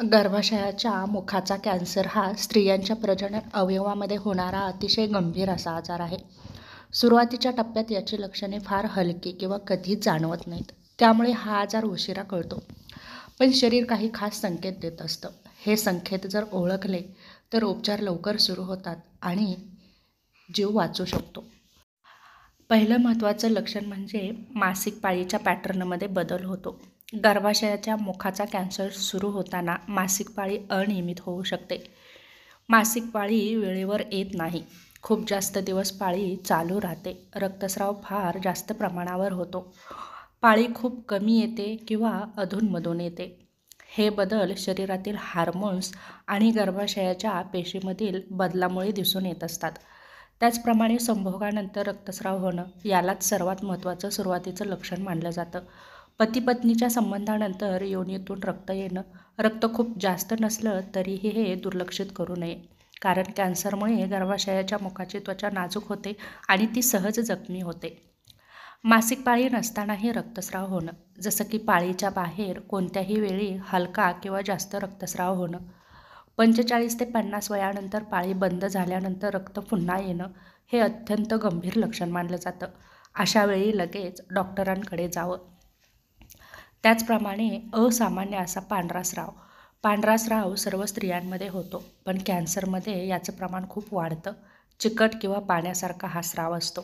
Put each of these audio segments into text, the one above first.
गर्भाशयाच्या मुखाचा कॅन्सर हा स्त्रियांच्या प्रजनन अवयवामध्ये होणारा अतिशय गंभीर असा आजार आहे. सुरुवातीच्या टप्प्यात याची लक्षणे फार हलकी किंवा कधीच जाणवत नाहीत. त्यामुळे हा आजार उशिरा कळतो. पण शरीर काही खास संकेत देत असतं. हे संकेत जर ओळखले तर उपचार लवकर सुरू होतात आणि जीव वाचू शकतो. पहिलं महत्त्वाचं लक्षण म्हणजे मासिक पाळीच्या पॅटर्नमध्ये बदल होतो. गर्भाशयाच्या मुखाचा कॅन्सर सुरू होताना मासिक पाळी अनियमित होऊ शकते. मासिक पाळी वेळेवर येत नाही. खूप जास्त दिवस पाळी चालू राहते. रक्तस्राव फार जास्त प्रमाणावर होतो. पाळी खूप कमी येते किंवा अधूनमधून येते. हे बदल शरीरातील हार्मोन्स आणि गर्भाशयाच्या पेशीमधील बदलामुळे दिसून येत असतात. त्याचप्रमाणे संभोगानंतर रक्तस्राव होणं यालाच सर्वात महत्त्वाचं सुरुवातीचं लक्षण मानलं जातं. पती-पत्नीच्या संबंधानंतर योनीतून रक्त येणं, रक्त खूप जास्त नसलं तरीही हे दुर्लक्षित करू नये. कारण कॅन्सरमुळे गर्भाशयाच्या मुखाची त्वचा नाजूक होते आणि ती सहज जखमी होते. मासिक पाळी नसतानाही रक्तस्राव होणं, जसं की पाळीच्या बाहेर कोणत्याही वेळी हलका किंवा जास्त रक्तस्राव होणं, 45 ते 50 वयानंतर पाळी बंद झाल्यानंतर रक्त पुन्हा येणं हे अत्यंत गंभीर लक्षण मानलं जातं. अशा वेळी लगेच डॉक्टरांकडे जावं. त्याचप्रमाणे असामान्य असा पांढरा स्राव सर्व स्त्रियांमध्ये होतो, पण कॅन्सरमध्ये याचं प्रमाण खूप वाढतं. चिकट किंवा पाण्यासारखा हा स्राव असतो.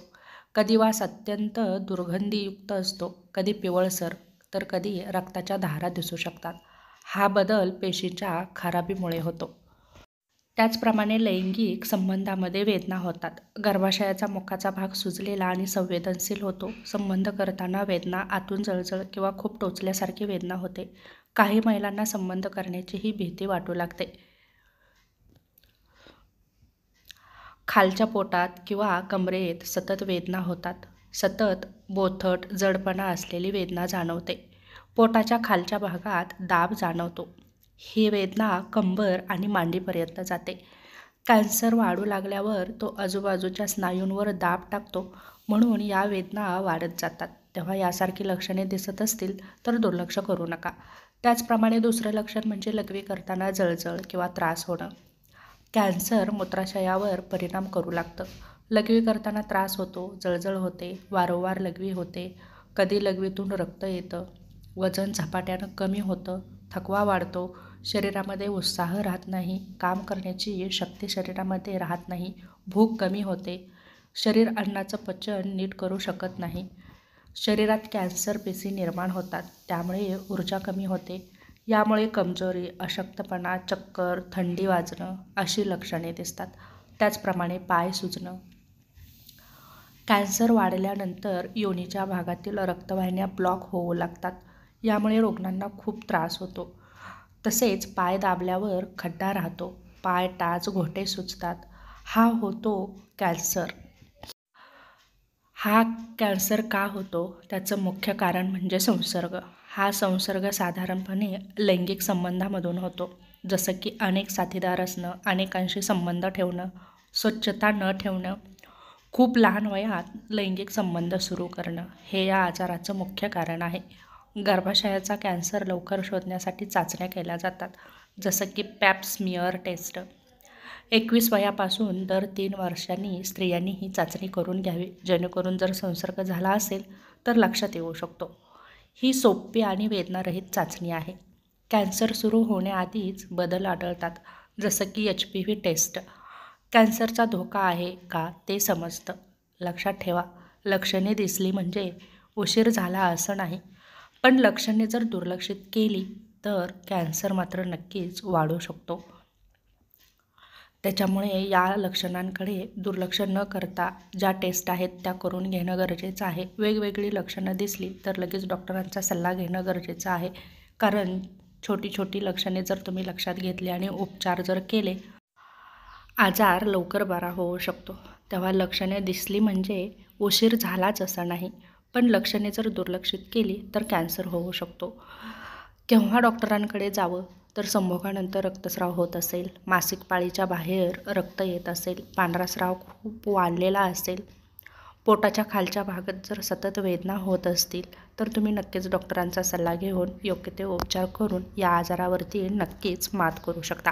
कधी वास अत्यंत दुर्गंधीयुक्त असतो, कधी पिवळसर, तर कधी रक्ताच्या धारा दिसू शकतात. हा बदल पेशींच्या खराबीमुळे होतो. त्याचप्रमाणे लैंगिक संबंधामध्ये वेदना होतात. गर्भाशयाचा मुखाचा भाग सुजलेला आणि संवेदनशील होतो. संबंध करताना वेदना, आतून जळजळ किंवा खूप टोचल्यासारखी वेदना होते. काही महिलांना संबंध करण्याचीही भीती वाटू लागते. खालच्या पोटात किंवा कमरेत सतत वेदना होतात. सतत बोथट, जडपणा असलेली वेदना जाणवते. पोटाच्या खालच्या भागात दाब जाणवतो. ही वेदना कंबर आणि मांडीपर्यंत जाते. कॅन्सर वाढू लागल्यावर तो आजूबाजूच्या स्नायूंवर दाब टाकतो, म्हणून या वेदना वाढत जातात. तेव्हा यासारखी लक्षणे दिसत असतील तर दुर्लक्ष करू नका. त्याचप्रमाणे दुसरं लक्षण म्हणजे लघवी करताना जळजळ किंवा त्रास होणं. कॅन्सर मूत्राशयावर परिणाम करू लागतं. लघवी करताना त्रास होतो, जळजळ होते, वारंवार लघवी होते, कधी लघवीतून रक्त येतं, वजन झपाट्यानं कमी होतं, थकवा वाढतो, शरीरामध्ये उत्साह राहत नाही, काम करण्याची शक्ती शरीरामध्ये राहत नाही, भूक कमी होते, शरीर अन्नाचं पचन नीट करू शकत नाही, शरीरात कॅन्सर पेशी निर्माण होतात, त्यामुळे ऊर्जा कमी होते. यामुळे कमजोरी, अशक्तपणा, चक्कर, थंडी वाजणं अशी लक्षणे दिसतात. त्याचप्रमाणे पाय सुजणं. कॅन्सर वाढल्यानंतर योनीच्या भागातील रक्तवाहिन्या ब्लॉक होऊ लागतात. यामुळे रुग्णांना खूप त्रास होतो. तसेच पाय दाबल्यावर खड्डा राहतो, पाय, टाच, घोटे सुजतात. हा होतो कॅन्सर. हा कॅन्सर का होतो? त्याचं मुख्य कारण म्हणजे संसर्ग. हा संसर्ग साधारणपणे लैंगिक संबंधामधून होतो, जसं की अनेक साथीदार असणं, अनेकांशी संबंध ठेवणं, स्वच्छता न ठेवणं, खूप लहान वयात लैंगिक संबंध सुरू करणं हे या आजाराचं मुख्य कारण आहे. गर्भाशयाचा कॅन्सर लवकर शोधण्यासाठी चाचण्या केल्या जातात, जसं की पॅप स्मिअर टेस्ट. 21 वयापासून दर 3 वर्षांनी स्त्रियांनी ही चाचणी करून घ्यावी, जेणेकरून जर संसर्ग झाला असेल तर लक्षात येऊ शकतो. ही सोपी आणि वेदनारहित चाचणी आहे. कॅन्सर सुरू होण्याआधीच बदल आढळतात, जसं की HPV टेस्ट. कॅन्सरचा धोका आहे का ते समजतं. लक्षात ठेवा, लक्षणे दिसली म्हणजे उशीर झाला असं नाही, पण लक्षणे जर दुर्लक्षित केली तर कॅन्सर मात्र नक्कीच वाढू शकतो. त्याच्यामुळे या लक्षणांकडे दुर्लक्ष न करता ज्या टेस्ट आहेत त्या करून घेणं गरजेचं आहे. वेगवेगळी लक्षणं दिसली तर लगेच डॉक्टरांचा सल्ला घेणं गरजेचं आहे. कारण छोटी छोटी लक्षणे जर तुम्ही लक्षात घेतली आणि उपचार जर केले, आजार लवकर बरा होऊ शकतो. तेव्हा लक्षणे दिसली म्हणजे उशीर झालाच असं नाही, पण लक्षणे जर दुर्लक्षित केली तर कॅन्सर होऊ शकतो. केव्हा डॉक्टरांकडे जावं? तर संभोगानंतर रक्तस्राव होत असेल, मासिक पाळीच्या बाहेर रक्त येत असेल, पांढरा स्राव खूप वाढलेला असेल, पोटाच्या खालच्या भागात जर सतत वेदना होत असतील तर तुम्ही नक्कीच डॉक्टरांचा सल्ला घेऊन योग्य ते उपचार करून या आजारावरती नक्कीच मात करू शकता.